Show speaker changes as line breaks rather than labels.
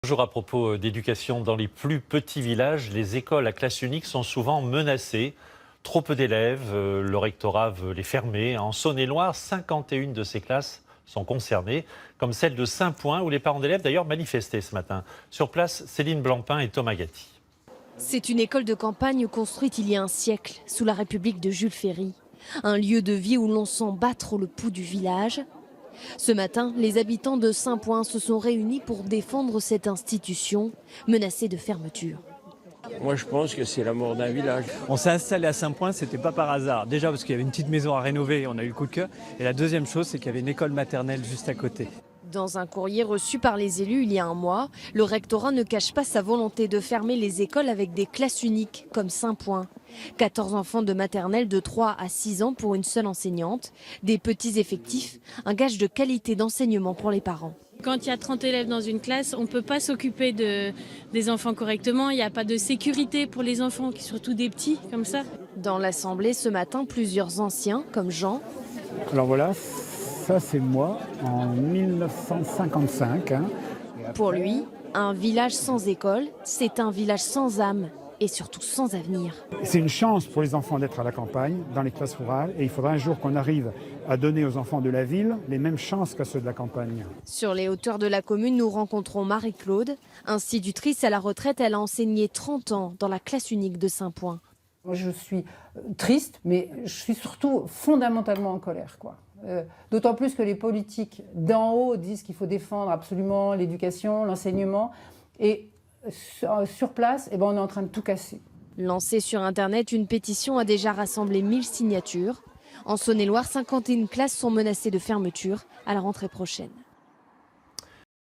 Toujours à propos d'éducation, dans les plus petits villages, les écoles à classe unique sont souvent menacées. Trop peu d'élèves, le rectorat veut les fermer. En Saône-et-Loire, 51 de ces classes sont concernées, comme celle de Saint-Point, où les parents d'élèves d'ailleurs manifestaient ce matin. Sur place, Céline Blancpain et Thomas Gatti.
C'est une école de campagne construite il y a un siècle, sous la République de Jules Ferry. Un lieu de vie où l'on sent battre le pouls du village. Ce matin, les habitants de Saint-Point se sont réunis pour défendre cette institution, menacée de fermeture.
Moi, je pense que c'est la mort d'un village.
On s'est installé à Saint-Point, c'était pas par hasard. Déjà parce qu'il y avait une petite maison à rénover, on a eu le coup de cœur. Et la deuxième chose, c'est qu'il y avait une école maternelle juste à côté.
Dans un courrier reçu par les élus il y a un mois, le rectorat ne cache pas sa volonté de fermer les écoles avec des classes uniques, comme Saint-Point. 14 enfants de maternelle de 3 à 6 ans pour une seule enseignante. Des petits effectifs, un gage de qualité d'enseignement pour les parents.
Quand il y a 30 élèves dans une classe, on ne peut pas s'occuper des enfants correctement. Il n'y a pas de sécurité pour les enfants, surtout des petits comme ça.
Dans l'Assemblée ce matin, plusieurs anciens, comme Jean.
Alors voilà, ça c'est moi en 1955.
Pour lui, un village sans école, c'est un village sans âme et surtout sans avenir.
C'est une chance pour les enfants d'être à la campagne, dans les classes rurales, et il faudra un jour qu'on arrive à donner aux enfants de la ville les mêmes chances qu'à ceux de la campagne.
Sur les hauteurs de la commune, nous rencontrons Marie-Claude. Institutrice à la retraite, elle a enseigné 30 ans dans la classe unique de Saint-Point.
Je suis triste, mais je suis surtout fondamentalement en colère, quoi. D'autant plus que les politiques d'en haut disent qu'il faut défendre absolument l'éducation, l'enseignement. Et sur place, on est en train de tout casser.
Lancée sur Internet, une pétition a déjà rassemblé 1000 signatures. En Saône-et-Loire, 51 classes sont menacées de fermeture à la rentrée prochaine.